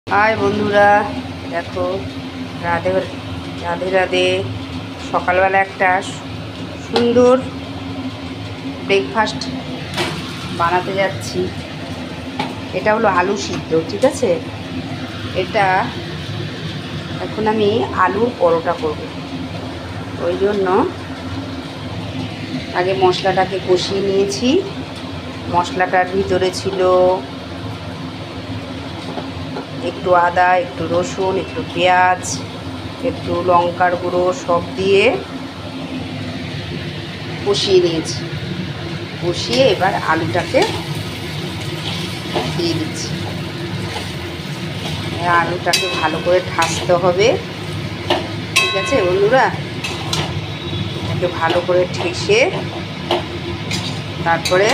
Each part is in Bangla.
হাই বন্ধুরা, দেখো রাধে রাধে রাধে। সকালবেলা একটা সুন্দর ব্রেকফাস্ট বানাতে যাচ্ছি। এটা হলো আলু সিদ্ধ, ঠিক আছে। এটা এখন আমি আলুর পরোটা করব। ওই জন্য আগে মশলাটাকে কষিয়ে নিয়েছি। মশলাটার ভিতরে ছিল একটু আদা, একটু রসুন, একটু পেঁয়াজ, একটু লঙ্কার গুঁড়ো সব দিয়ে কষিয়ে নিয়েছি। কষিয়ে এবার আলুটাকে দিয়ে দিচ্ছি। আলুটাকে ভালো করে ঠাসতে হবে, ঠিক আছে বন্ধুরা। এটাকে ভালো করে ঠেসে তারপরে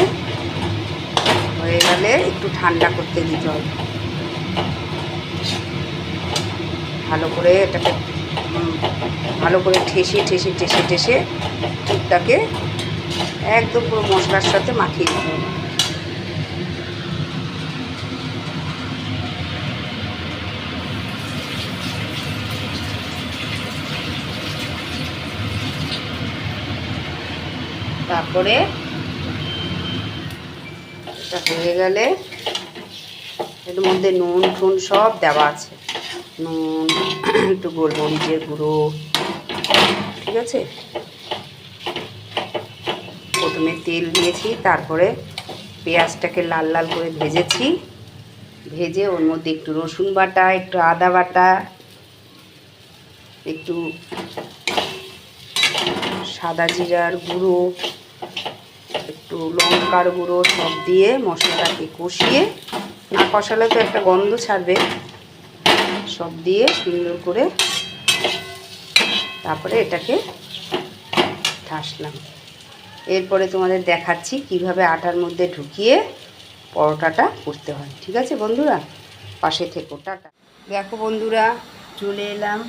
হয়ে গেলে একটু ঠান্ডা করতে দিতে হবে। ভালো করে এটাকে ভালো করে ঠেসে ঠেসে ঠেসে ঠেসে দুধটাকে একদম পুরো মশলার সাথে মাখিয়ে দিতে হবে। তারপরে এটা হয়ে গেলে এর মধ্যে নুন টুন সব দেওয়া আছে। নুন, একটু গোলমরিচের গুঁড়ো, ঠিক আছে। প্রথমে তেল দিয়েছি, তারপরে পেঁয়াজটাকে লাল লাল করে ভেজেছি। ভেজে ওর মধ্যে একটু রসুন বাটা, একটু আদা বাটা, একটু সাদা জিরার গুঁড়ো, একটু লঙ্কার গুঁড়ো সব দিয়ে মশলাটাকে কষিয়ে, না কষালে তো একটা গন্ধ ছাড়বে, সব দিয়ে সুন্দর করে তারপরে এটাকে ঠাসলাম। এরপরে তোমাদের দেখাচ্ছি কিভাবে আটার মধ্যে ঢুকিয়ে পরোটাটা করতে হয়, ঠিক আছে বন্ধুরা, পাশে থেকো। টাটা। দেখো বন্ধুরা, চলে এলাম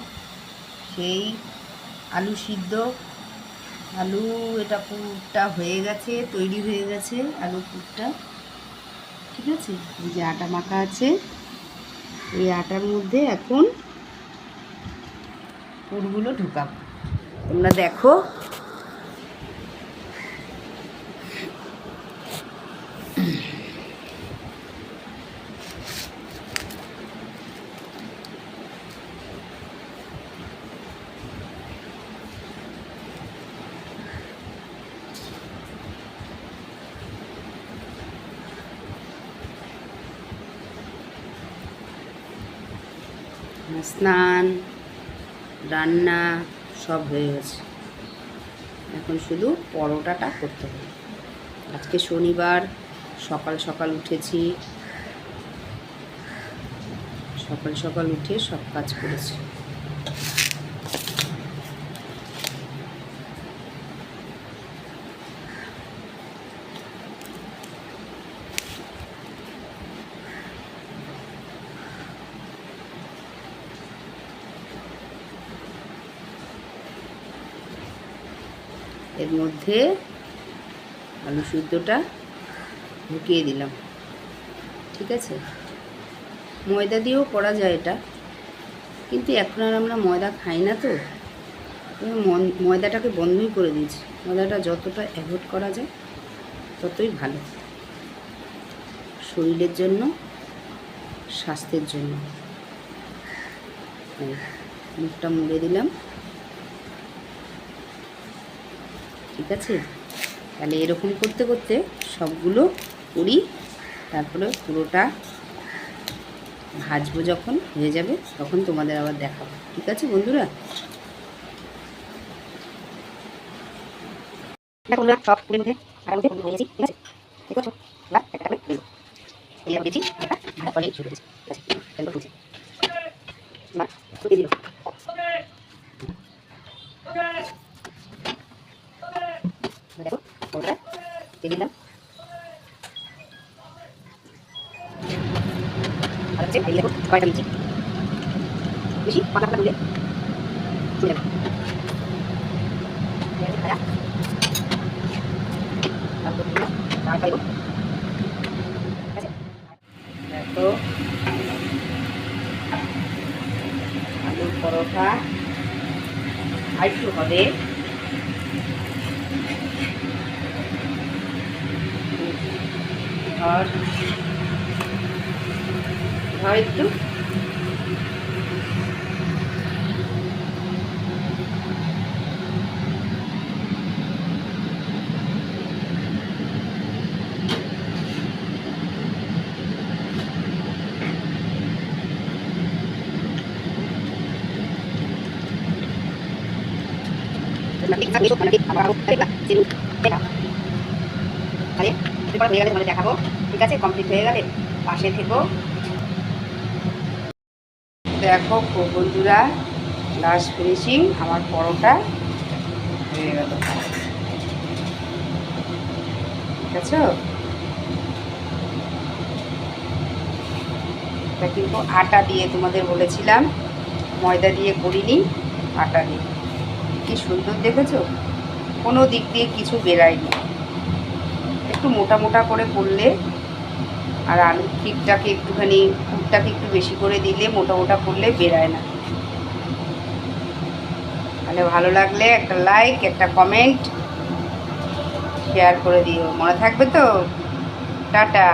সেই আলু সিদ্ধ। আলু এটা পুরটা হয়ে গেছে, তৈরি হয়ে গেছে আলু পুরটা, ঠিক আছে। এই যে আটা মাখা আছে, এই আটার মধ্যে এখন পুরগুলো ঢুকাবো। তোমরা দেখো। স্নান রান্না সব হয়ে গেছে, এখন শুধু পরোটাটা করতে হবে। আজকে শনিবার, সকাল সকাল উঠেছি, সকাল সকাল উঠে সব কাজ করেছি। এর মধ্যে আলু সিদ্ধটা ঢুকিয়ে দিলাম, ঠিক আছে। ময়দা দিয়েও করা যায় এটা, কিন্তু এখন আর আমরা ময়দা খাই না, তো ময়দাটাকে বন্ধই করে দিয়েছি। ময়দাটা যতটা অ্যাভয়েড করা যায় ততই ভালো, শরীরের জন্য, স্বাস্থ্যের জন্য। মুখটা মুড়ে দিলাম, ঠিক আছে। তাহলে এরকম করতে করতে সবগুলো করি, তারপরে পুরোটা ভাজবো। যখন হয়ে যাবে তখন তোমাদের আবার দেখাবো, ঠিক আছে বন্ধুরা। সব পুরোর মধ্যে হয়ে গেছি, ঠিক আছে। ঠিক আছে, এবার একটা করে দিই। এই দিয়েছি, একটা ভাজা করে শুরু করেছি, ঠিক আছে। তেল ফুটছে, এবার ফুটে দিল। দেখো ওটা দিয়ে দিলাম, আর হচ্ছে এই দেখো কয়টা নিচ্ছি, বেশি পাতা পাতা দিলে চলে যাবে। দেখো পরোটা আরেকটু হবে। ধর একটু দেখাবো। ঠিক আছে, কমপ্লিট হয়ে গেলে পাশে থেকো। দেখো বন্ধুরা, লাস্ট ফিনিশিং আমার পরোটা হয়ে গেল। ঠিক আছে, এটা কিন্তু আটা দিয়ে তোমাদের বলেছিলাম, ময়দা দিয়ে করিনি, আটা দিয়ে। কি সুন্দর দেখেছো, কোনো দিক দিয়ে কিছু বেরায়নি। একটু মোটা মোটা করে করলে আর আলুর ঠিকটাকে একটুখানি পুরটাকে একটু বেশি করে দিলে মোটা মোটা করলে বেরায় না। তাহলে ভালো লাগলে একটা লাইক, একটা কমেন্ট, শেয়ার করে দিও। মনে থাকবে তো? টাটা।